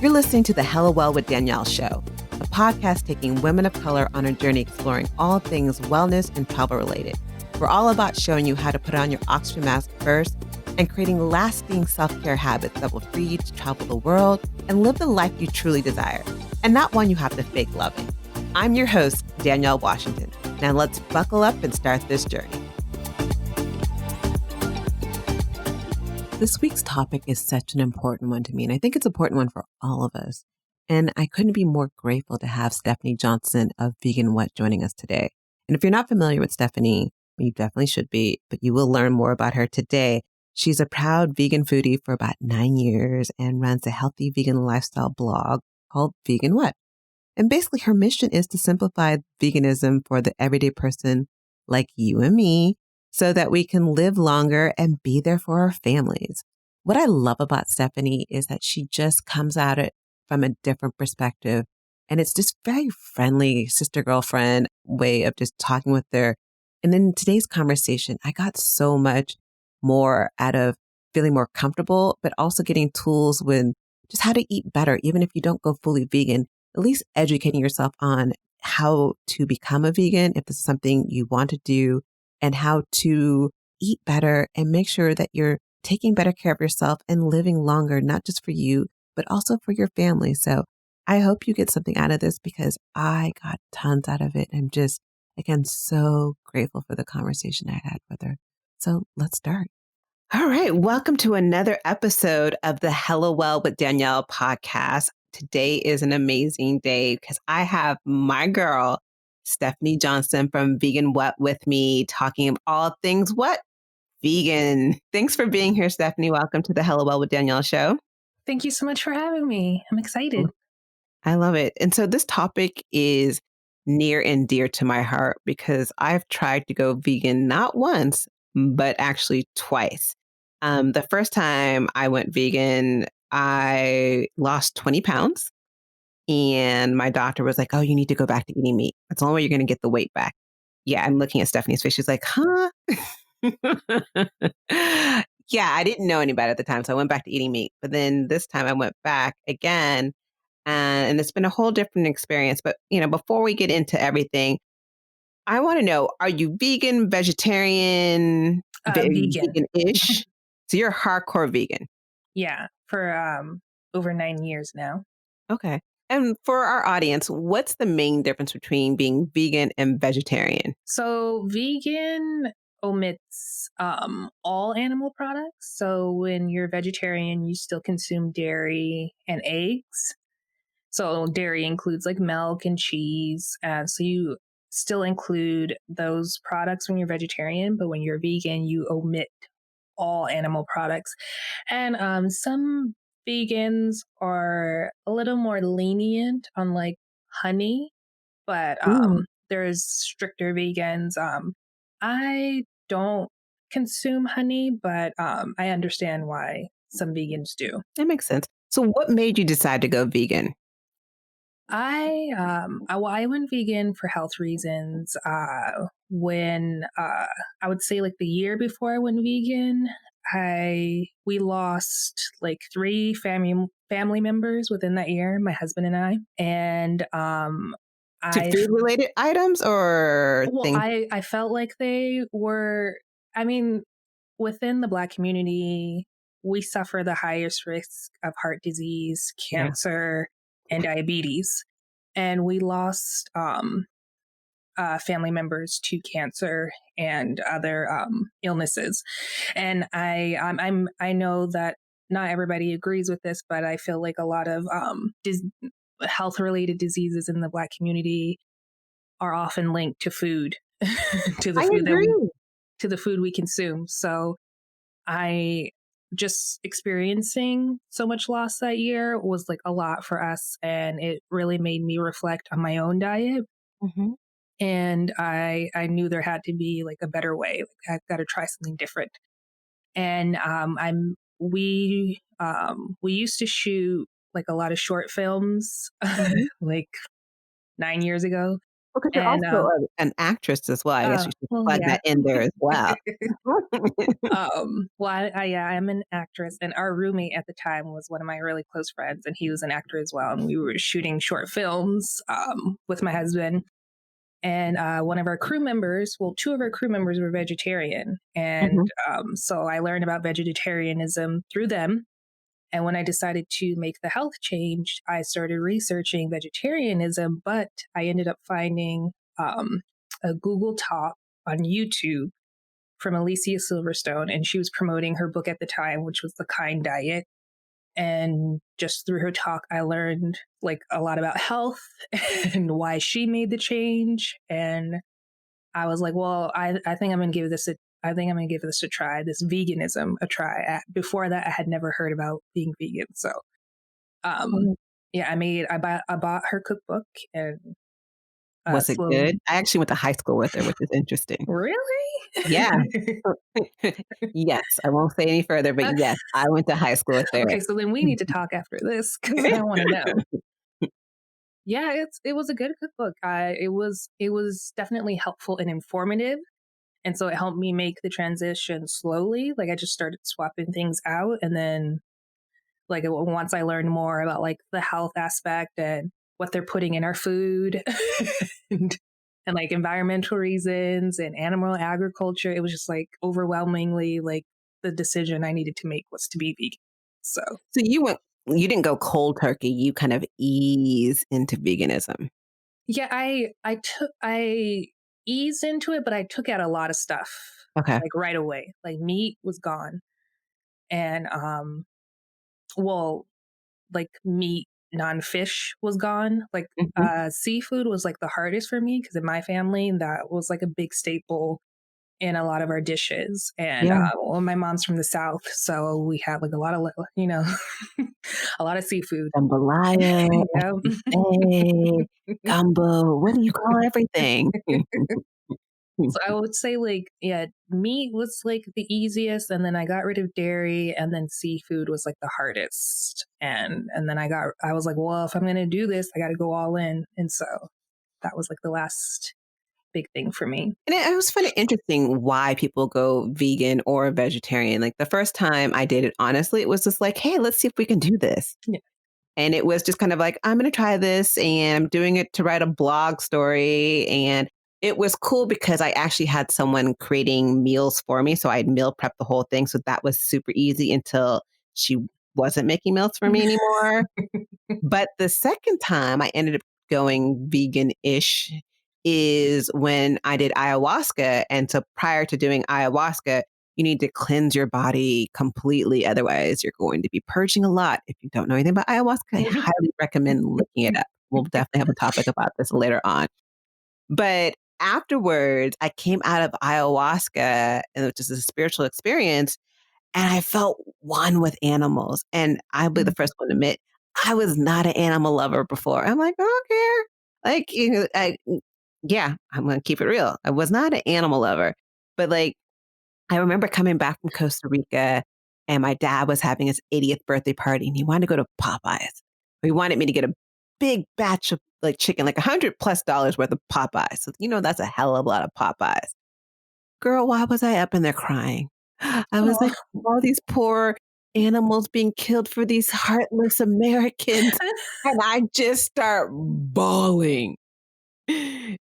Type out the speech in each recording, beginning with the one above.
You're listening to the Hella Well with Danielle show, a podcast taking women of color on a journey exploring all things wellness and travel related. We're all about showing you how to put on your oxygen mask first and creating lasting self-care habits that will free you to travel the world and live the life you truly desire, and not one you have to fake loving. I'm your host, Danielle Washington. Now let's buckle up and start this journey. This week's topic is such an important one to me, and I think it's an important one for all of us. And I couldn't be more grateful to have Stephanie Johnson of Vegan What joining us today. And if you're not familiar with Stephanie, you definitely should be, but you will learn more about her today. She's a proud vegan foodie for about 9 years and runs a healthy vegan lifestyle blog called Vegan What. And basically her mission is to simplify veganism for the everyday person like you and me so that we can live longer and be there for our families. What I love about Stephanie is that she just comes at it from a different perspective. And it's just very friendly sister girlfriend way of just talking with her. And in today's conversation, I got so much more out of feeling more comfortable, but also getting tools with just how to eat better, even if you don't go fully vegan, at least educating yourself on how to become a vegan if this is something you want to do, and how to eat better and make sure that you're taking better care of yourself and living longer, not just for you, but also for your family. So I hope you get something out of this because I got tons out of it. I'm just, again, so grateful for the conversation I had with her. So let's start. All right. Welcome to another episode of the Hella Well with Danielle podcast. Today is an amazing day because I have my girl, Stephanie Johnson from Vegan What with me, talking all things what? Vegan. Thanks for being here, Stephanie. Welcome to the Hella Well with Danielle show. Thank you so much for having me. I'm excited. I love it. And so this topic is near and dear to my heart because I've tried to go vegan not once, but actually twice. The first time I went vegan, I lost 20 pounds and my doctor was like, oh, you need to go back to eating meat. That's the only way you're going to get the weight back. Yeah, I'm looking at Stephanie's face. She's like, huh? Yeah, I didn't know any better at the time. So I went back to eating meat. But then this time I went back again and it's been a whole different experience. But, before we get into everything, I want to know, are you vegan, vegetarian, Vegan. vegan-ish? So you're a hardcore vegan. Yeah, for over 9 years now. Okay. And for our audience, what's the main difference between being vegan and vegetarian? So vegan omits all animal products. So when you're vegetarian, you still consume dairy and eggs. So dairy includes like milk and cheese. So you still include those products when you're vegetarian, but when you're vegan, you omit all animal products. And some vegans are a little more lenient on like honey, but there's stricter vegans. I don't consume honey, but I understand why some vegans do. That makes sense. So what made you decide to go vegan? I went vegan for health reasons. When I would say like the year before I went vegan, we lost like 3 family members within that year, my husband and I. And to food related items or things? I felt like they were, within the Black community, we suffer the highest risk of heart disease, cancer, and diabetes. And we lost family members to cancer and other illnesses. And I know that not everybody agrees with this, but I feel like a lot of health related diseases in the Black community are often linked to food, to the food we consume. So I just experiencing so much loss that year was like a lot for us. And it really made me reflect on my own diet. Mm-hmm. And I knew there had to be like a better way. Like, I've got to try something different. And we used to shoot like a lot of short films like 9 years ago. Because you're And also an actress as well. I guess you should well, plug yeah. that in there as well. Well, yeah, I'm an actress, and our roommate at the time was one of my really close friends, and he was an actor as well. And we were shooting short films with my husband. And one of our crew members, well, two of our crew members were vegetarian. And Mhm. so I learned about vegetarianism through them. And when I decided to make the health change, I started researching vegetarianism, but I ended up finding a Google Talk on YouTube from Alicia Silverstone, and she was promoting her book at the time, which was The Kind Diet. And just through her talk, I learned like a lot about health and why she made the change. And I was like, well, I think I'm gonna give this a I think I'm gonna give this a try, this veganism a try. Before that, I had never heard about being vegan. So, Mm. yeah, I bought her cookbook and Was it slowly. good? I actually went to high school with her, which is interesting. Really? Yeah. Yes, I won't say any further, but yes, I went to high school with her. Okay, so then we need to talk after this because I want to know. Yeah, it was a good cookbook. It was definitely helpful and informative, and so it helped me make the transition slowly. Like I just started swapping things out, and then once I learned more about like the health aspect and what they're putting in our food, and, and like environmental reasons and animal agriculture, it was just like overwhelmingly like the decision I needed to make was to be vegan. So So you didn't go cold turkey, you kind of ease into veganism. yeah, I eased into it, but I took out a lot of stuff Okay. like right away. Like meat was gone, and well, like meat, non-fish was gone. Like Mhm. seafood was like the hardest for me because in my family that was like a big staple in a lot of our dishes. And Yeah. well, my mom's from the South, so we had like a lot of a lot of seafood. Jambalaya, Yeah. etouffee, gumbo, what do you call everything? So I would say like yeah, meat was like the easiest, and then I got rid of dairy, and then seafood was like the hardest. And then I was like, well, if I'm gonna do this, I got to go all in, and so that was like the last big thing for me. And it was kind of interesting why people go vegan or vegetarian. Like the first time I did it, honestly, it was just like, hey, let's see if we can do this. Yeah. And it was just kind of like, I'm going to try this and I'm doing it to write a blog story. And it was cool because I actually had someone creating meals for me. So I'd meal prep the whole thing. So that was super easy until she wasn't making meals for me anymore. But the second time I ended up going vegan-ish is when I did ayahuasca. And so prior to doing ayahuasca, you need to cleanse your body completely. Otherwise, you're going to be purging a lot. If you don't know anything about ayahuasca, I highly recommend looking it up. We'll definitely have a topic about this later on. But afterwards, I came out of ayahuasca, which is a spiritual experience, and I felt one with animals. And I'll be the first one to admit, I was not an animal lover before. I'm like, I don't care. Like, yeah, I'm going to keep it real. I was not an animal lover. But like, I remember coming back from Costa Rica and my dad was having his 80th birthday party and he wanted to go to Popeyes. He wanted me to get a big batch of like chicken, like $100+ worth of Popeyes. So, that's a hell of a lot of Popeyes. Girl, why was I up in there crying? I was like, all these poor animals being killed for these heartless Americans. And I just start bawling.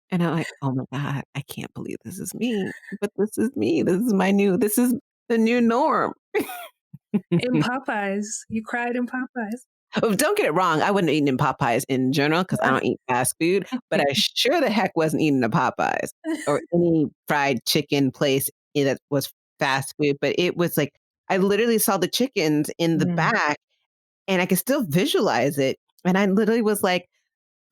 And I'm like, oh my God, I can't believe this is me. But this is me. This is the new norm. In Popeyes, you cried in Popeyes. Oh, don't get it wrong. I wouldn't eat in Popeyes in general because I don't eat fast food, but I sure the heck wasn't eating the Popeyes or any fried chicken place that was fast food. But it was like, I literally saw the chickens in the Mm, back and I could still visualize it. And I literally was like,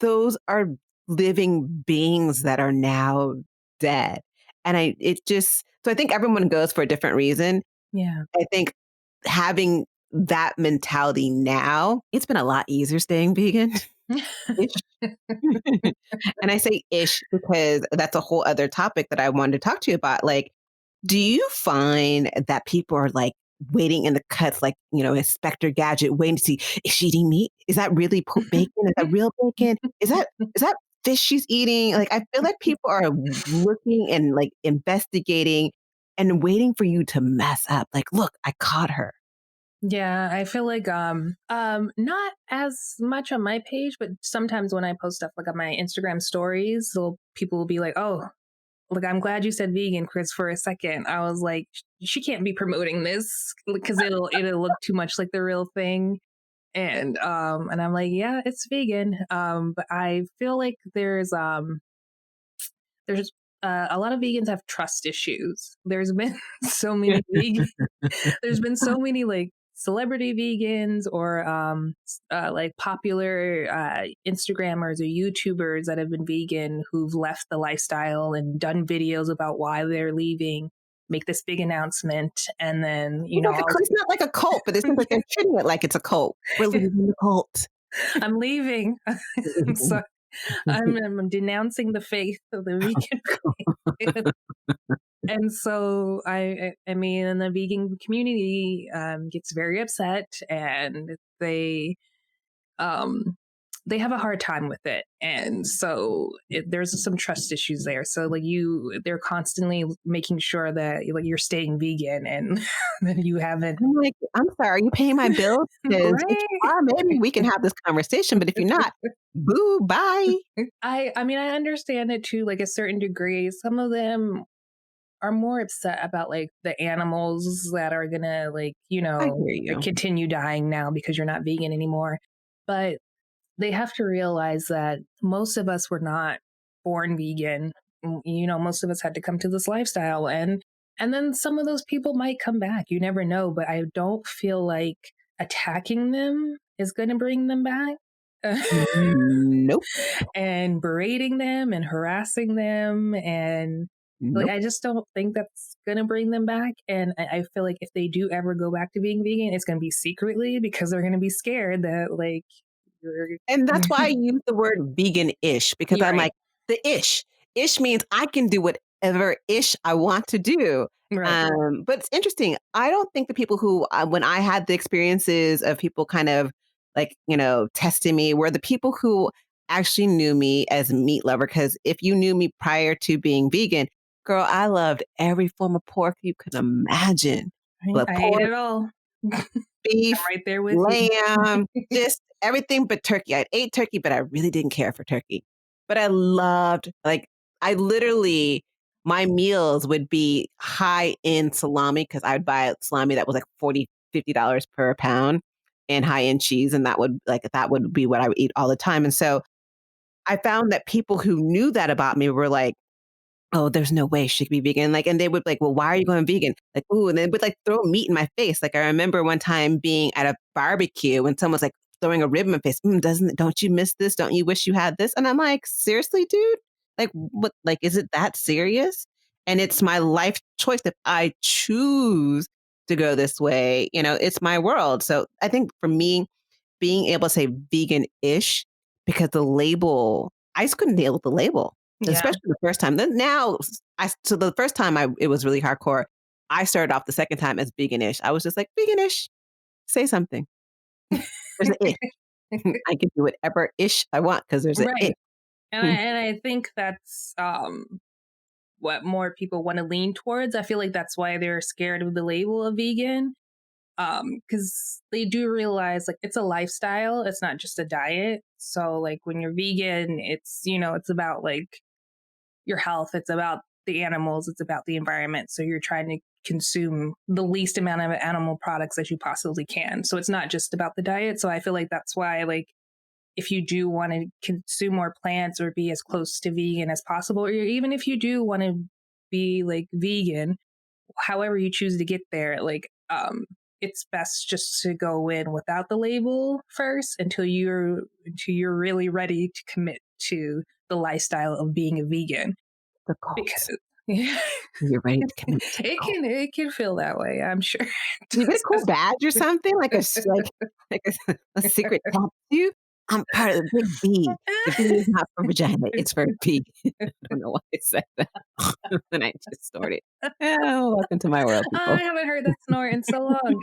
those are living beings that are now dead. And so I think everyone goes for a different reason. yeah. I think having that mentality now, it's been a lot easier staying vegan. Ish. And I say ish because that's a whole other topic that I wanted to talk to you about. Like, do you find that people are like waiting in the cuts, like, Inspector Gadget, waiting to see, is she eating meat? Is that really bacon? Is that real bacon? Is that fish she's eating. Like, I feel like people are looking and like investigating and waiting for you to mess up. Like, look, I caught her. Yeah, I feel like not as much on my page, but sometimes when I post stuff like on my Instagram stories, people will be like, "Oh, like I'm glad you said vegan, Chris." For a second, I was like, "She can't be promoting this because it'll look too much like the real thing." And I'm like, "Yeah, it's vegan." But I feel like there's a lot of vegans have trust issues. There's been so many vegan there's been so many like celebrity vegans or like popular Instagrammers or YouTubers that have been vegan who've left the lifestyle and done videos about why they're leaving, make this big announcement, and then It's not like a cult, but it seems like they're treating it like it's a cult. We're leaving the cult. I'm leaving. So I'm denouncing the faith of the vegan faith. And so I mean, and the vegan community gets very upset, and um, they have a hard time with it, and so there's some trust issues there. So like they're constantly making sure that like you're staying vegan and that you haven't. I'm like, I'm sorry, are you paying my bills? Because if you Right. are, maybe we can have this conversation. But if you're not, boo, bye. I mean, I understand it to like a certain degree. Some of them are more upset about like the animals that are gonna like I hear you. continue dying now because you're not vegan anymore. But they have to realize that most of us were not born vegan. Most of us had to come to this lifestyle, and then some of those people might come back. You never know, but I don't feel like attacking them is going to bring them back. Nope. And berating them and harassing them, and like Nope. I just don't think that's gonna bring them back. And I feel like if they do ever go back to being vegan, it's gonna be secretly because they're gonna be scared that like you're And that's why I use the word vegan-ish, because you're I'm right. like, the ish. Ish means I can do whatever ish I want to do. Right. But it's interesting. I don't think the people who, when I had the experiences of people kind of like, testing me, were the people who actually knew me as a meat lover. Because if you knew me prior to being vegan, girl, I loved every form of pork you could imagine. But I hate pork, it all. I'm beef, right there with you. lamb, just everything but turkey. I ate turkey, but I really didn't care for turkey. But I loved, like, I literally, my meals would be high in salami because I would buy salami that was like $40, $50 per pound and high end cheese. And that would be what I would eat all the time. And so I found that people who knew that about me were like, oh, there's no way she could be vegan. Like, and they would like, well, why are you going vegan? Like, ooh, and they would like throw meat in my face. Like, I remember one time being at a barbecue and someone's like throwing a rib in my face. Don't you miss this? Don't you wish you had this? And I'm like, seriously, dude? Like, what? Like, is it that serious? And it's my life choice. If I choose to go this way, it's my world. So I think for me, being able to say vegan-ish, because the label, I just couldn't deal with the label, Yeah. especially the first time. Then now, so the first time it was really hardcore. I started off the second time as vegan-ish. I was just like, vegan-ish, say something. There's an ish. I can do whatever ish I want because there's an ish. Right. And I think that's what more people want to lean towards. I feel like that's why they're scared of the label of vegan. Because they do realize like it's a lifestyle, it's not just a diet. So like when you're vegan, it's about like your health, it's about the animals, it's about the environment. So you're trying to consume the least amount of animal products that you possibly can. So it's not just about the diet. So I feel like that's why like if you do want to consume more plants or be as close to vegan as possible, or even if you do want to be like vegan, however you choose to get there, like it's best just to go in without the label first until you're really ready to commit to the lifestyle of being a vegan. The cult. Because You're ready to commit to the cult. it can feel that way, I'm sure. You get a cool badge or something, like a secret tattoo. I'm part of the big B. The B is not for vagina; it's for B. I don't know why I said that when I just started. Oh, welcome to my world, I people. haven't heard that snort in so long.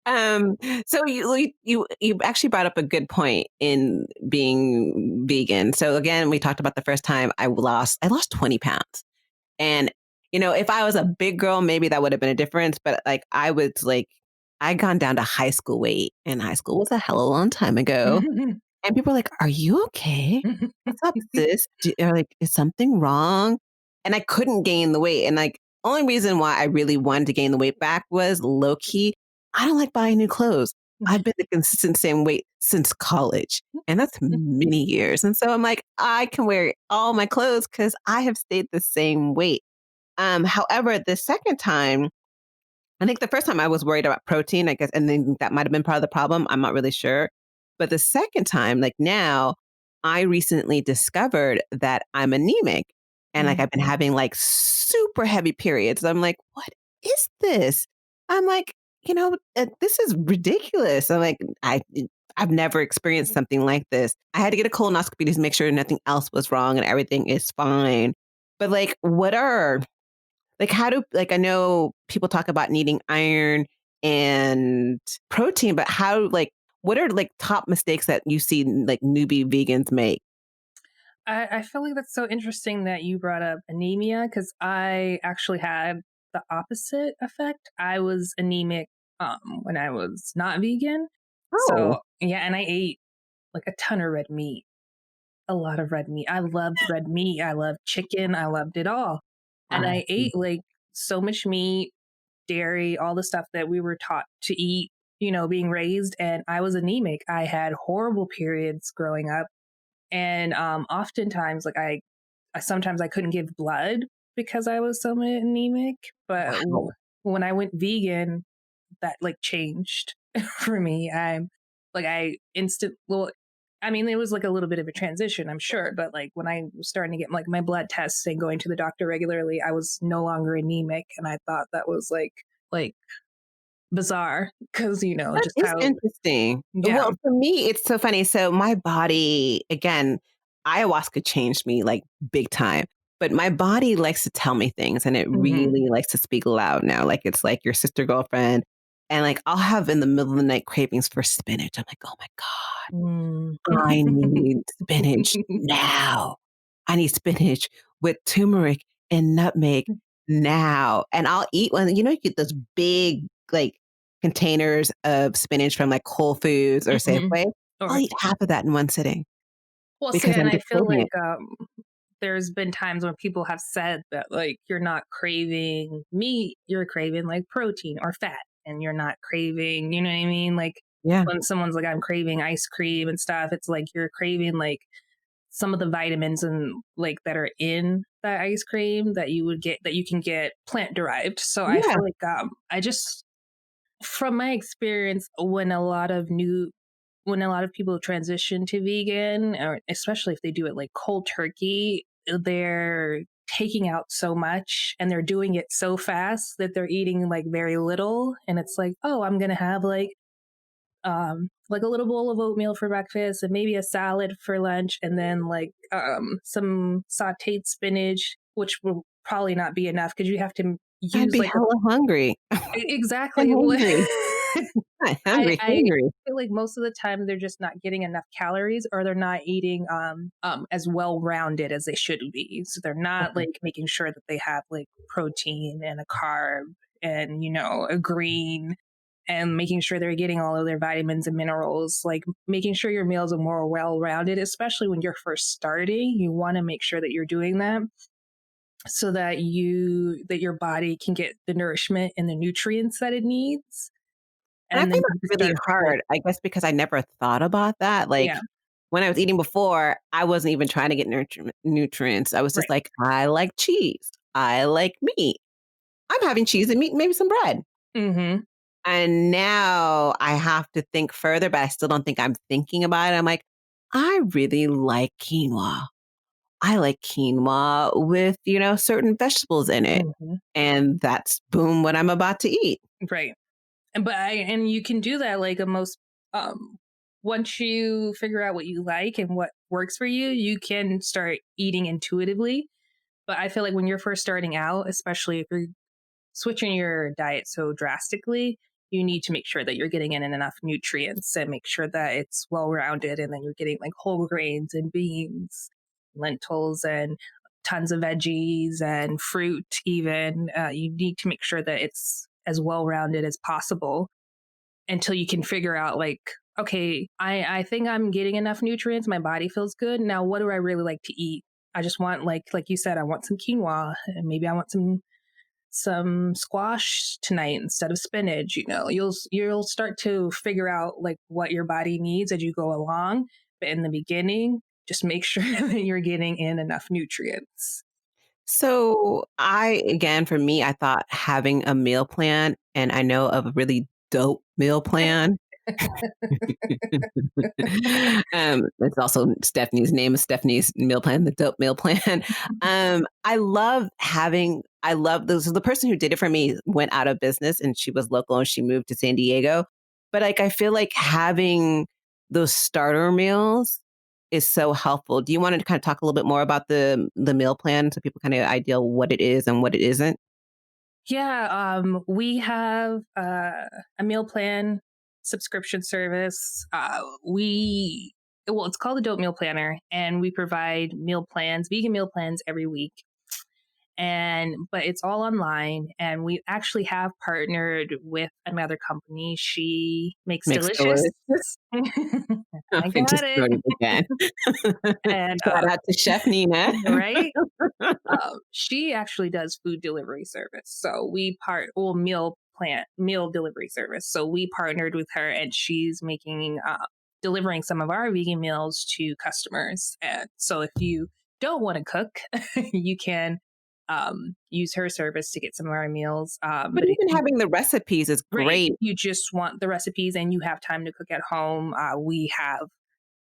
um, so you actually brought up a good point in being vegan. So again, we talked about the first time I lost 20 pounds. And, if I was a big girl, maybe that would have been a difference. But like I'd gone down to high school weight, and high school was a hell of a long time ago. And people are like, "Are you okay? What's up, sis? Or like, is something wrong?" And I couldn't gain the weight. And like, only reason why I really wanted to gain the weight back was low key. I don't like buying new clothes. I've been the consistent same weight since college, and that's many years. And so I'm like, I can wear all my clothes because I have stayed the same weight. However, the second time, I think the first time I was worried about protein, I guess, and then that might have been part of the problem. I'm not really sure. But the second time, like now, I recently discovered that I'm anemic and like I've been having like super heavy periods. I'm like, what is this? I'm like, this is ridiculous. I've never experienced something like this. I had to get a colonoscopy to make sure nothing else was wrong and everything is fine. But like, how do like I know people talk about needing iron and protein, but what are like top mistakes that you see like newbie vegans make? I feel like that's so interesting that you brought up anemia because I actually had the opposite effect. I was anemic when I was not vegan. Oh, So yeah, and I ate like a ton of red meat, a lot of red meat. I loved red meat. I loved chicken. I loved it all. And I I see. ate like so much meat, dairy, all the stuff that we were taught to eat, being raised. And I was anemic. I had horrible periods growing up. And oftentimes, like I sometimes I couldn't give blood because I was so anemic. But Wow. when I went vegan, that like changed for me. I instant well, I mean, it was like a little bit of a transition, I'm sure, but like when I was starting to get like my blood tests and going to the doctor regularly, I was no longer anemic, and I thought that was like bizarre because That just is how interesting. yeah. Well, for me, it's so funny. So my body, again, ayahuasca changed me like big time. But my body likes to tell me things and it Hmm. really likes to speak loud now. Like it's like your sister girlfriend. And like I'll have in the middle of the night cravings for spinach. I'm like, oh my God, Mm. I need spinach now. I need spinach with turmeric and nutmeg now. And I'll eat one, you get those big like containers of spinach from like Whole Foods or Hmm. Safeway. I'll Or eat half of that in one sitting well, see, because and I'm I just feel craving like it. there's been times when people have said that like you're not craving meat, you're craving like protein or fat, and you're not craving, you know what I mean? Like Yeah. when someone's like, I'm craving ice cream and stuff, it's like you're craving like some of the vitamins and like that are in that ice cream that you can get plant derived. So I Yeah. feel like I just from my experience when a lot of people transition to vegan, or especially if they do it like cold turkey, they're taking out so much and they're doing it so fast that they're eating like very little. And it's like, oh, I'm going to have like a little bowl of oatmeal for breakfast and maybe a salad for lunch and then like some sauteed spinach, which will probably not be enough because you have to I'd use be like a hella hungry. I'm exactly. hungry. Not hungry, I hungry. feel like most of the time they're just not getting enough calories or they're not eating as well rounded as they should be. So they're not Okay. like making sure that they have like protein and a carb and a green and making sure they're getting all of their vitamins and minerals, like making sure your meals are more well rounded, especially when you're first starting. You want to make sure that you're doing that so that your body can get the nourishment and the nutrients that it needs, And I and then think you can that's really start like hard, I guess, because I never thought about that. yeah. Like when I was eating before, I wasn't even trying to get nutrients. I was just Right. like, I like cheese. I like meat. I'm having cheese and meat and maybe some bread. Mhm. And now I have to think further, but I still don't think I'm thinking about it. I'm like, I really like quinoa. I like quinoa with, certain vegetables in it. Mhm. And that's boom what I'm about to eat. Right. And you can do that like a most um once you figure out what you like and what works for you, you can start eating intuitively. But I feel like when you're first starting out, especially if you're switching your diet so drastically, you need to make sure that you're getting in enough nutrients and make sure that it's well rounded. And then you're getting like whole grains and beans, lentils, and tons of veggies and fruit, even. You need to make sure that it's as well rounded as possible until you can figure out, like, okay, I think I'm getting enough nutrients. My body feels good. Now, what do I really like to eat? I just want, like you said, I want some quinoa, and maybe I want some squash tonight instead of spinach. You'll start to figure out like what your body needs as you go along. But in the beginning, just make sure that you're getting in enough nutrients. So again, for me, I thought having a meal plan, and I know of a really dope meal plan. It's also Stephanie's name is Stephanie's meal plan, the dope meal plan. I love those. So the person who did it for me went out of business and she was local and she moved to San Diego. But like, I feel like having those starter meals is so helpful. Do you want to kind of talk a little bit more about the meal plan so people kind of ideal what it is and what it isn't? Yeah, we have a meal plan subscription service. It's called the Dope Meal Planner, and we provide meal plans, vegan meal plans every week. But it's all online, and we actually have partnered with another company. She makes Makes delicious. delicious. I I got just it. started again. And Shout out to Chef Nina. right? She actually does food delivery service. So meal delivery service. So we partnered with her, and she's making delivering some of our vegan meals to customers. And so if you don't want to cook, you can use her service to get some of our meals. But even having the recipes is Right, great. if you just want the recipes and you have time to cook at home, we have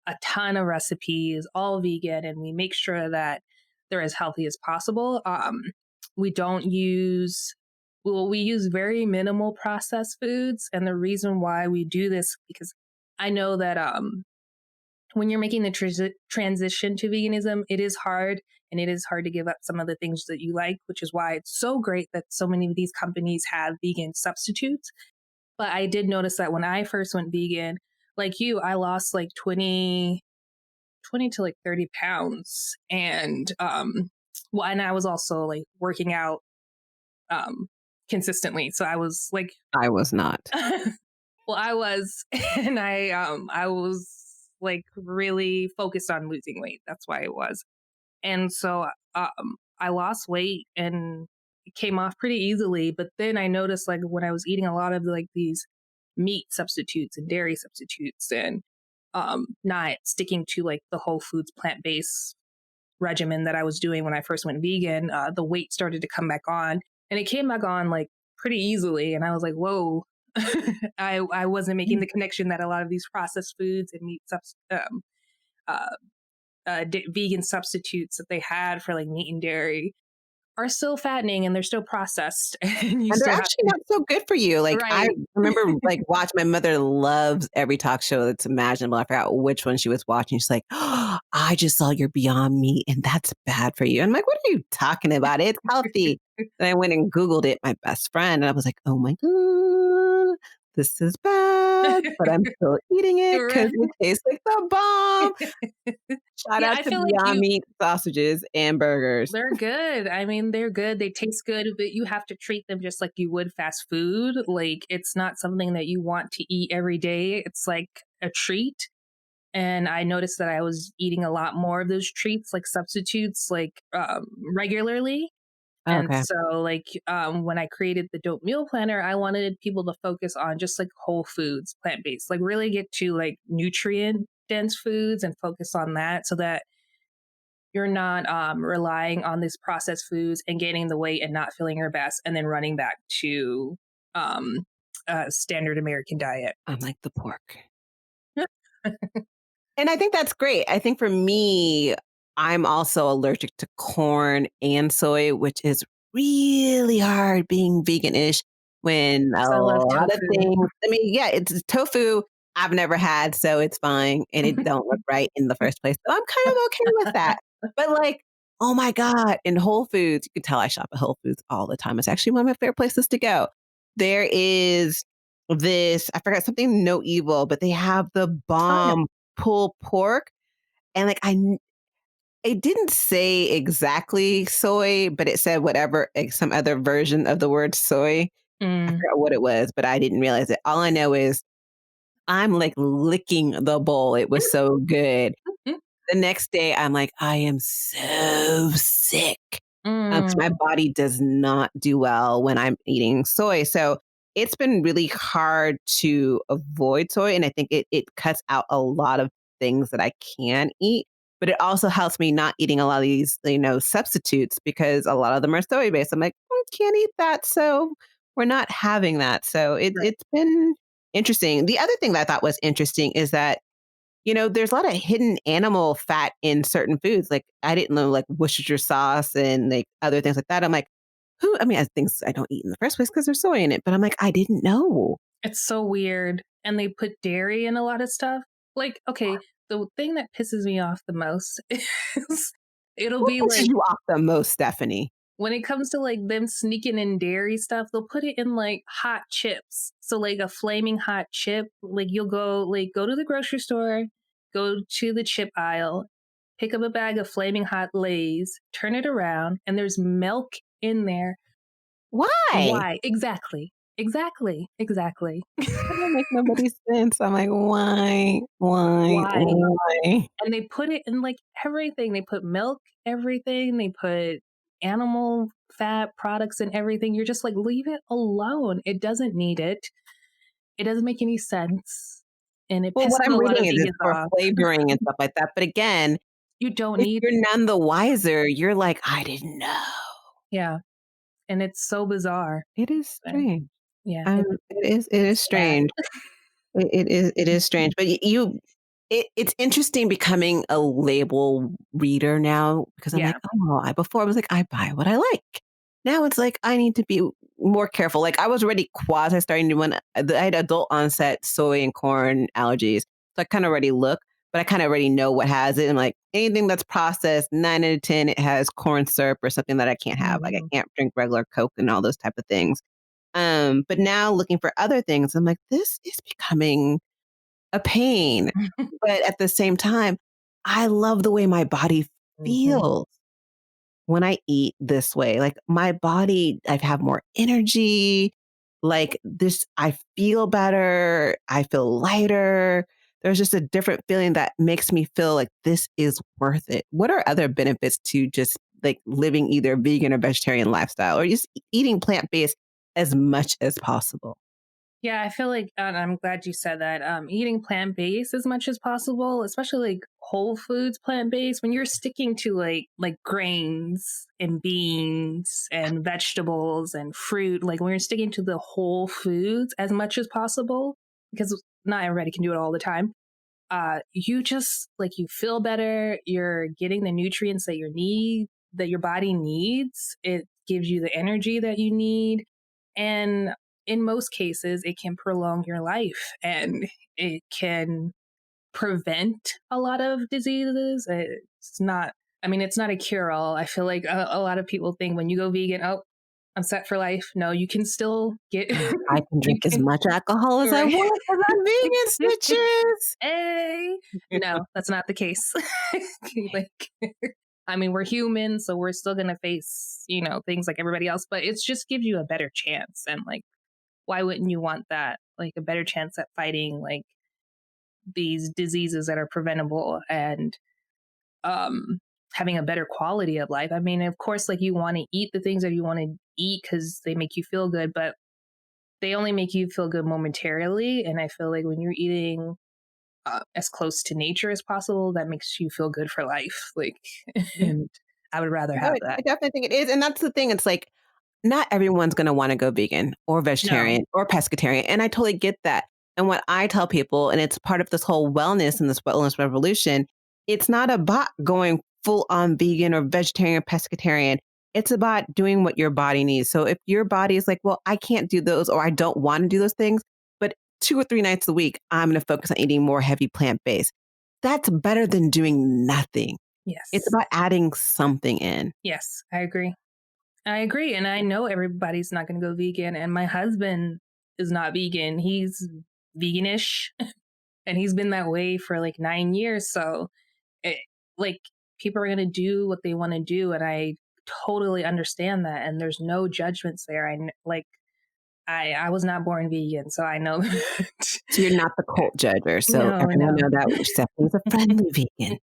a ton of recipes, all vegan, and we make sure that they're as healthy as possible. We don't use, we use very minimal processed foods. And the reason why we do this, because I know that when you're making the transition to veganism, it is hard, and it is hard to give up some of the things that you like, which is why it's so great that so many of these companies have vegan substitutes. But I did notice that when I first went vegan, like you, I lost like 20 to like 30 pounds. And I was also like working out consistently. So I was like, I was not. well, I was, and I was like really focused on losing weight. That's why it was. And so I lost weight and it came off pretty easily. But then I noticed, like, when I was eating a lot of like these meat substitutes and dairy substitutes, and not sticking to like the whole foods plant-based regimen that I was doing when I first went vegan, the weight started to come back on, and it came back on like pretty easily. And I was like, whoa, I wasn't making the connection that a lot of these processed foods and vegan substitutes that they had for like meat and dairy are still fattening, and they're still processed. And you And they're still have actually not so good for you. Like I right. remember like watching my mother loves every talk show that's imaginable. I forgot which one she was watching. She's like, oh, I just saw your Beyond Meat and that's bad for you. I'm like, what are you talking about? It's healthy. And I went and Googled it, my best friend, and I was like, oh my God, this is bad, but I'm still eating it because it tastes like the bomb. Shout Yeah, out I to feel like Beyond Meat sausages and burgers. they're good. I mean, they're good. They taste good, but you have to treat them just like you would fast food. Like, it's not something that you want to eat every day. It's like a treat. And I noticed that I was eating a lot more of those treats, like substitutes, like regularly. And Okay. so, like, when I created the Dope Meal Planner, I wanted people to focus on just like whole foods, plant based, like really get to like nutrient dense foods and focus on that, so that you're not relying on these processed foods and gaining the weight and not feeling your best, and then running back to um, a standard American diet. I'm like the pork. And I think that's great. I think for me, I'm also allergic to corn and soy, which is really hard being vegan-ish when a So I love lot of tofu. things, I mean, yeah, it's tofu I've never had, so it's fine, and it don't look right in the first place. So I'm kind of okay with that. But like, oh my God, in Whole Foods, you can tell I shop at Whole Foods all the time. It's actually one of my favorite places to go. There is this, I forgot something no evil, but they have the Soya. bomb pulled pork. And like it didn't say exactly soy, but it said whatever, like some other version of the word soy. I Mm. forgot what it was, but I didn't realize it. All I know is I'm like licking the bowl. It was so good. The next day, I'm like, I am so sick. 'Cause my Mm. body does not do well when I'm eating soy. So it's been really hard to avoid soy. And I think it cuts out a lot of things that I can eat. But it also helps me not eating a lot of these, substitutes because a lot of them are soy based. I'm like, can't eat that. So we're not having that. So Right. it's been interesting. The other thing that I thought was interesting is that there's a lot of hidden animal fat in certain foods. Like I didn't know like Worcestershire sauce and like other things like that. I'm like, who? I mean, as things I don't eat in the first place because there's soy in it. But I'm like, I didn't know. It's so weird. And they put dairy in a lot of stuff. Like, okay, the thing that pisses me off the most is it'll What be pisses like you off the most, Stephanie? when it comes to like them sneaking in dairy stuff, they'll put it in like hot chips. So like a flaming hot chip, like you'll go to the grocery store, go to the chip aisle, pick up a bag of flaming hot Lays, turn it around, and there's milk in there. Why? Why? Exactly. Exactly. Exactly. That don't make nobody sense. I'm like, why, Why? why? And they put it in like everything. They put milk, everything. They put animal fat products and everything. You're just like, leave it alone. It doesn't need it. It doesn't make any sense. And it Well, what pisses I'm a lot reading of is it's vegans for off. flavoring and stuff like that. But again, You don't if need you're it. none the wiser, you're like, I didn't know. Yeah. And it's so bizarre. It is But strange. yeah, It is it's sad. strange. It is strange, but it's interesting becoming a label reader now because I'm like, Yeah. oh, before I was like, I buy what I like. Now it's like I need to be more careful. Like I was already quasi starting to when I had adult onset soy and corn allergies, so I kind of already look, but I kind of already know what has it. I'm like anything that's processed, 9 out of 10, it has corn syrup or something that I can't have. Like I Mhm. can't drink regular Coke and all those type of things. But now looking for other things, I'm like, this is becoming a pain. But at the same time, I love the way my body Mhm. feels when I eat this way. Like my body, I have more energy. Like this, I feel better. I feel lighter. There's just a different feeling that makes me feel like this is worth it. What are other benefits to just like living either vegan or vegetarian lifestyle or just eating plant based as much as possible? Yeah, I feel like, and I'm glad you said that. Eating plant based as much as possible, especially like whole foods plant based, when you're sticking to like grains and beans and vegetables and fruit, like when you're sticking to the whole foods as much as possible, because not everybody can do it all the time. You just like you feel better. You're getting the nutrients that your body needs. It gives you the energy that you need, and in most cases, it can prolong your life and it can prevent a lot of diseases. It's not, I mean, it's not a cure all. I feel like a lot of people think when you go vegan, oh, I'm set for life. No, you can still get, I can you drink as can, much alcohol as I right. want because I'm vegan, Hey, snitches. no, that's not the case. Like, I mean, we're human, so we're still going to face, things like everybody else, but it just gives you a better chance. And like, why wouldn't you want that? Like a better chance at fighting like these diseases that are preventable and um having a better quality of life. I mean, of course, like you want to eat the things that you want to eat because they make you feel good, but they only make you feel good momentarily. And I feel like when you're eating as close to nature as possible, that makes you feel good for life. Like, and I would rather No, have I that. definitely think it is, and that's the thing. It's like not everyone's going to want to go vegan or No. vegetarian or pescatarian, and I totally get that. And what I tell people, and it's part of this whole wellness and this wellness revolution, it's not about going full on vegan or vegetarian or pescatarian. It's about doing what your body needs. So if your body is like, well, I can't do those or I don't want to do those things, but 2 or 3 nights a week, I'm going to focus on eating more heavy plant based. That's better than doing nothing. It's Yes. about adding something in. Yes, I agree. I agree. And I know everybody's not going to go vegan. And my husband is not vegan. He's veganish and he's been that way for like 9 years. So it, like people are going to do what they want to do. And I totally understand that. And there's no judgments there. I was not born vegan, so I know. So you're not the cult judger. So No, everyone no. know that Stephanie's a friendly vegan.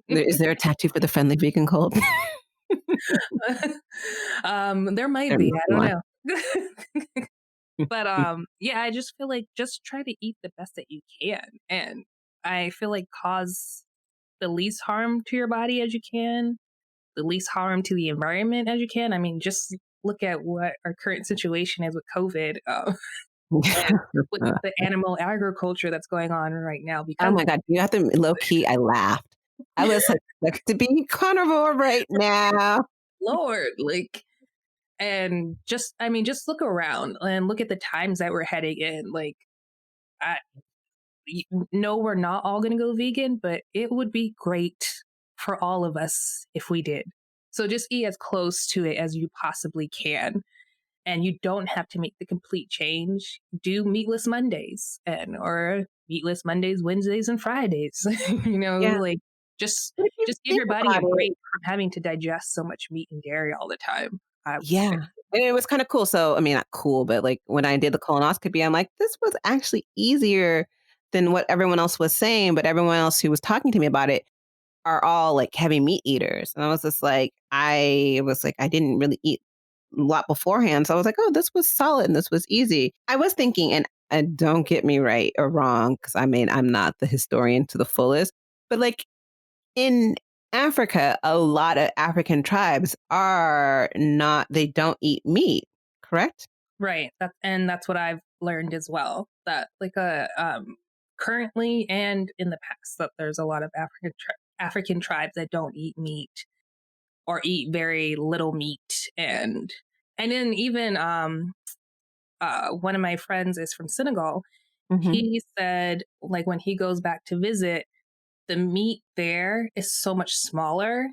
Is there a tattoo for the friendly vegan cult? There might There be. must I be don't one. know. But yeah, I just feel like just try to eat the best that you can, and I feel like cause the least harm to your body as you can, the least harm to the environment as you can. I mean, just look at what our current situation is with COVID, and with the animal agriculture that's going on right now. Oh Because my God. You have to low key, I laughed. I was like, to be carnivore right now. Lord, like, and just, I mean, just look around and look at the times that we're heading in. Like, I no, we're not all going to go vegan, but it would be great for all of us if we did. So just eat as close to it as you possibly can. And you don't have to make the complete change. Do meatless Mondays or meatless Mondays, Wednesdays, and Fridays. Yeah. Like just But if you just give think your body a about it, break from having to digest so much meat and dairy all the time. I would yeah. say. And it was kind of cool. So, I mean, not cool, but like when I did the colonoscopy, I'm like, this was actually easier than what everyone else was saying. But everyone else who was talking to me about it are all like heavy meat eaters. And I was just like, I didn't really eat a lot beforehand. So I was like, oh, this was solid and this was easy. I was thinking, and don't get me right or wrong, because I mean, I'm not the historian to the fullest, but like in Africa, a lot of African tribes they don't eat meat, correct? Right. That's what I've learned as well. That currently and in the past that there's a lot of African tribes that don't eat meat or eat very little meat, and then even one of my friends is from Senegal. Hmm. He said like when he goes back to visit, the meat there is so much smaller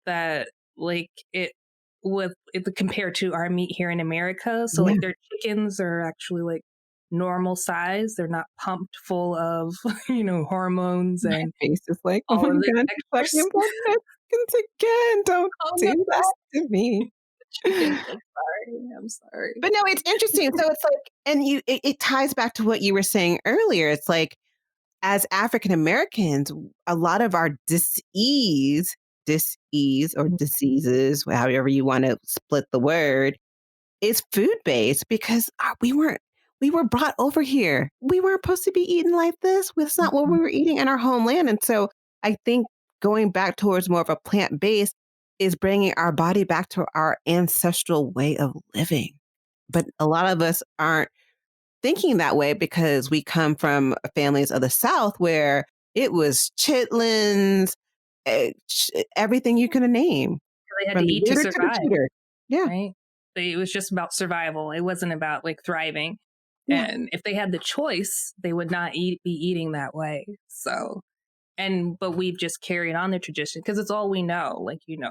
that like it compared to our meat here in America. So Yeah. like their chickens are actually like normal size. They're not pumped full of hormones My and face is like, oh all my of this God, extra talking stuff. about Mexicans again. Don't Oh no, do that to me. chickens. I'm sorry. I'm sorry. But no, it's interesting. So it's like, and it ties back to what you were saying earlier. It's like, as African Americans, a lot of our dis-ease or diseases, however you want to split the word, is food based because we were brought over here. We weren't supposed to be eating like this. That's not what we Mhm. were eating in our homeland. And so I think going back towards more of a plant based is bringing our body back to our ancestral way of living. But a lot of us aren't thinking that way because we come from families of the South where it was chitlins, everything you can name, They had to from the eat to rooter to the survive, tutor. Yeah, right? It was just about survival. It wasn't about like thriving. yeah, And if they had the choice, they would not be eating that way. So, but we've just carried on the tradition because it's all we know. Like yeah,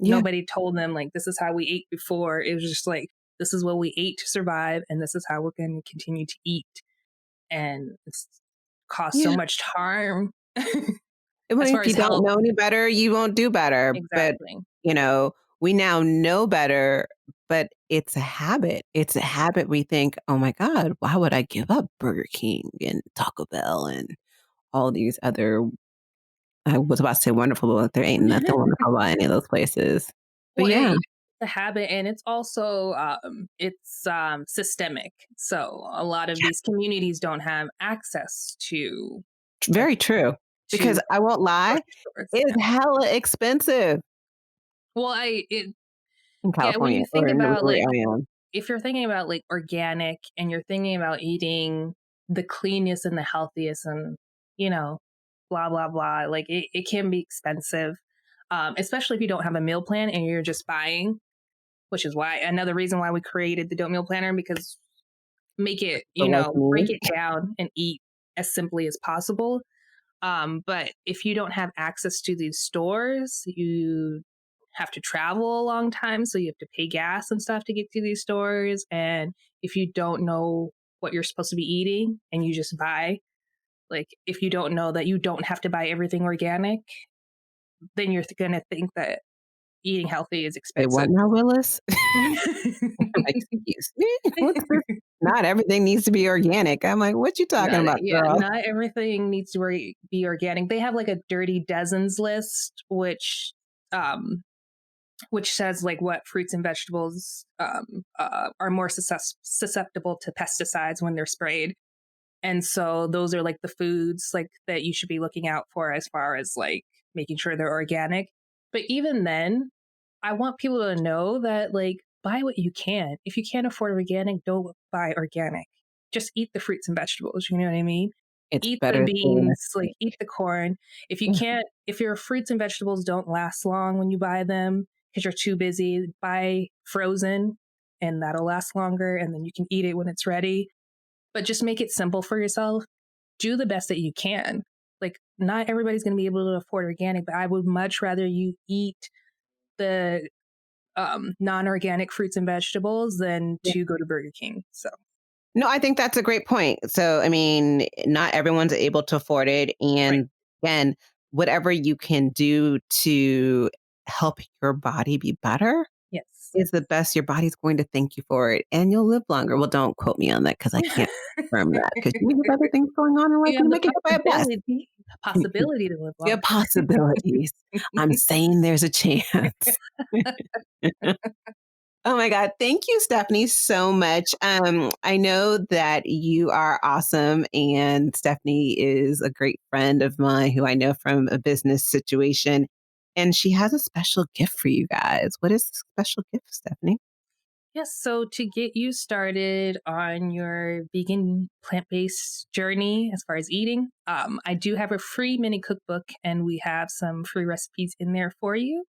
nobody told them like this is how we ate before. It was just like this is what we ate to survive, and this is how we're going to continue to eat. And it's caused so yeah. much harm Well, as far if as you don't health. know any better, you won't do better. But, Exactly. you know, we now know better, but it's a habit. It's a habit. We think, oh my God, why would I give up Burger King and Taco Bell and all these other, I was about to say wonderful, but there ain't nothing wonderful about any of those places. But Well, yeah, it's a habit, and it's also it's systemic. So a lot of these communities don't have access to like very true. Because to I won't lie, grocery stores. it's Yeah. hella expensive Well, in yeah, when California you or think in about where like I am. if you're thinking about like organic and you're thinking about eating the cleanest and the healthiest and you know blah blah blah, like it can be expensive, especially if you don't have a meal plan and you're just buying, which is why another reason why we created the Don't Meal Planner, because make it, So like break me, it down and eat as simply as possible. But if you don't have access to these stores, you have to travel a long time, so you have to pay gas and stuff to get to these stores. And if you don't know what you're supposed to be eating and you just buy, like if you don't know that you don't have to buy everything organic, then you're going to think that eating healthy is Wait, what expensive. now, Willis? Excuse me? What's this? Not everything needs to be organic. I'm like, what you talking about, girl? Not everything needs to be organic. They have like a dirty dozens list, which says like what fruits and vegetables are more susceptible to pesticides when they're sprayed. And so those are like the foods like that you should be looking out for as far as like making sure they're organic. But even then, I want people to know that like buy what you can. If you can't afford organic, don't buy organic. Just eat the fruits and vegetables. You know what I mean? It's Eat the better than beans, like eat the corn. If you can't, if your fruits and vegetables don't last long when you buy them because you're too busy, buy frozen and that'll last longer and then you can eat it when it's ready. But just make it simple for yourself. Do the best that you can. Like, not everybody's going to be able to afford organic, but I would much rather you eat the non-organic fruits and vegetables than to go to Burger King. So, No, I think that's a great point. So, I mean, not everyone's able to afford it. right. And again, whatever you can do to help your body be better Yes. is the best. Your body's going to thank you for it and you'll live longer. Well, don't quote me on that because I can't confirm that because you have other things going on in life You and have you make it by a best. the possibility to live Yeah, longer. possibilities. I'm saying there's a chance. Oh my God. Thank you, Stephanie, so much. I know that you are awesome, and Stephanie is a great friend of mine who I know from a business situation. And she has a special gift for you guys. What is the special gift, Stephanie? Yes, so to get you started on your vegan plant-based journey as far as eating, I do have a free mini cookbook and we have some free recipes in there for you.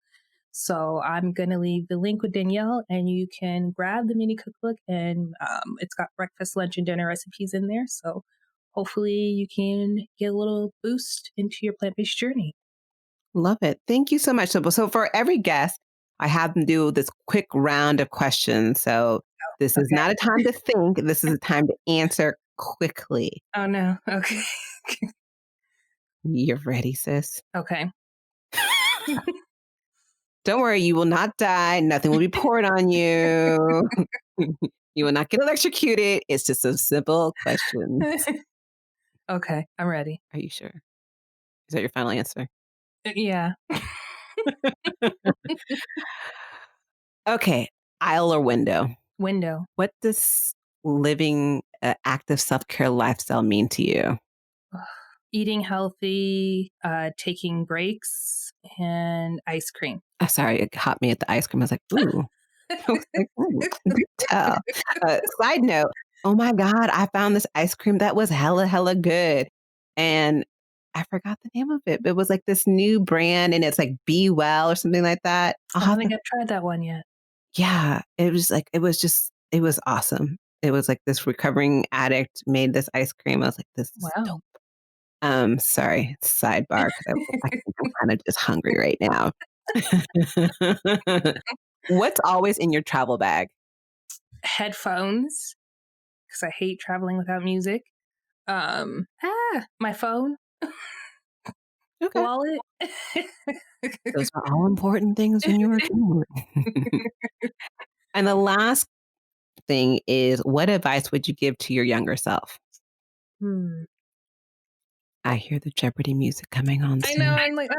So I'm going to leave the link with Danielle and you can grab the mini cookbook and it's got breakfast, lunch, and dinner recipes in there. So hopefully you can get a little boost into your plant-based journey. Love it. Thank you so much. So for every guest, I have them do this quick round of questions. So this is Okay. not a time to think. This is a time to answer quickly. Oh, no. Okay. You're ready, sis? Okay. Don't worry, you will not die. Nothing will be poured on you. You will not get electrocuted. It's just a simple question. Okay. I'm ready. Are you sure? Is that your final answer? Yeah. Okay. Aisle or window? Window. What does living an active self-care lifestyle mean to you? Eating healthy, taking breaks, and ice cream. Oh, sorry, it caught me at the ice cream. I was like, ooh. I was like, ooh, good tell. Side note, oh my God, I found this ice cream that was hella, hella good. And I forgot the name of it. It was like this new brand and it's like Be Well or something like that. I don't think I've tried that one yet. Yeah, it was like, it was awesome. It was like this recovering addict made this ice cream. I was like, this is Wow. dope. Sorry, sidebar, because I think I'm kind of just hungry right now. What's always in your travel bag? Headphones, because I hate traveling without music. My phone, Okay. wallet. Those are all important things when you were traveling. And the last thing is, what advice would you give to your younger self? I hear the Jeopardy music coming on I soon. know. I'm like,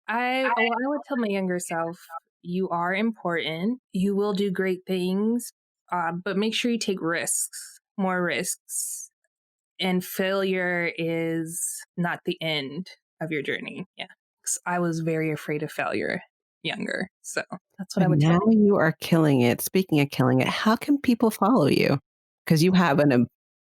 I would tell my younger self, you are important. You will do great things, but make sure you take risks, more risks. And failure is not the end of your journey. Yeah. 'Cause I was very afraid of failure younger. So that's what But I would now tell. you are killing it. Speaking of killing it, how can people follow you? Because you have an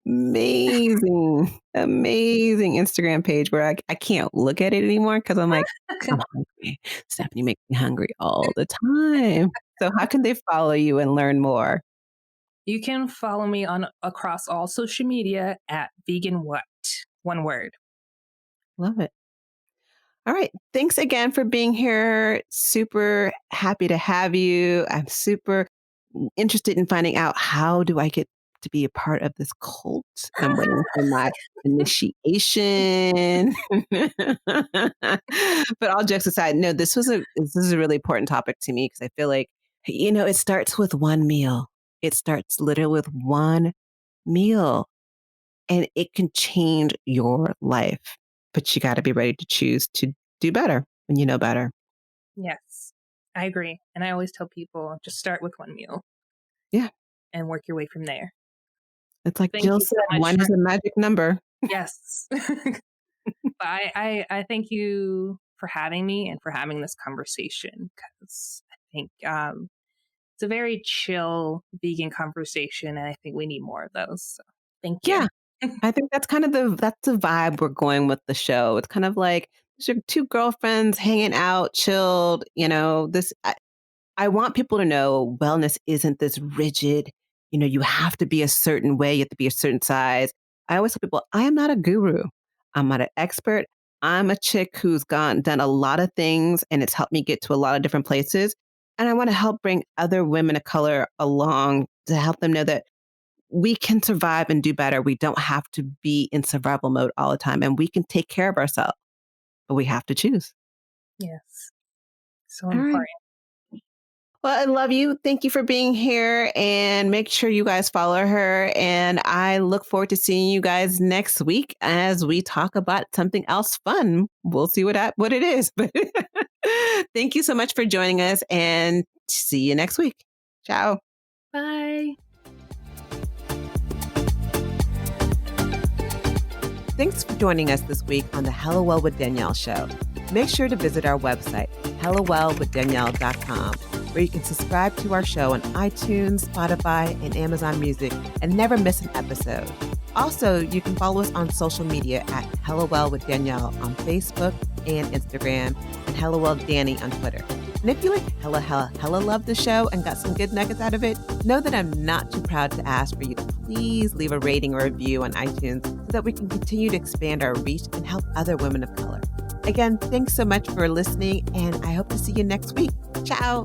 amazing, amazing Instagram page where I can't look at it anymore because I'm like, I'm hungry. Stephanie makes me hungry all the time. So how can they follow you and learn more? You can follow me on across all social media at vegan what? One word. Love it. All right. Thanks again for being here. Super happy to have you. I'm super interested in finding out, how do I get to be a part of this cult? I'm waiting for my initiation. But all jokes aside, no, this is a really important topic to me, because I feel like, it starts with one meal. It starts literally with one meal, and it can change your life. But you got to be ready to choose to do better when you know better. Yes, I agree. And I always tell people, just start with one meal Yeah. and work your way from there. It's like Thank Jill you said, so much one for, is a magic number. yes. But I thank you for having me and for having this conversation, because I think it's a very chill vegan conversation, and I think we need more of those. So thank you. Yeah. I think that's the vibe we're going with the show. It's kind of like, these are two girlfriends hanging out, chilled, I want people to know wellness isn't this rigid, you have to be a certain way, you have to be a certain size. I always tell people, I am not a guru. I'm not an expert. I'm a chick who's done a lot of things, and it's helped me get to a lot of different places. And I want to help bring other women of color along to help them know that we can survive and do better. We don't have to be in survival mode all the time, and we can take care of ourselves, but we have to choose. Yes, so All right. important. Well, I love you. Thank you for being here, and make sure you guys follow her. And I look forward to seeing you guys next week as we talk about something else fun. We'll see what it is. But thank you so much for joining us, and see you next week. Ciao. Bye. Thanks for joining us this week on the Hello Well with Danielle show. Make sure to visit our website, hellowellwithdanielle.com, where you can subscribe to our show on iTunes, Spotify, and Amazon Music and never miss an episode. Also, you can follow us on social media at Hello Well with Danielle on Facebook and Instagram, and Hello Well Danny on Twitter. And if you like hella love the show and got some good nuggets out of it, know that I'm not too proud to ask for you to please leave a rating or review on iTunes so that we can continue to expand our reach and help other women of color. Again, thanks so much for listening, and I hope to see you next week. Ciao.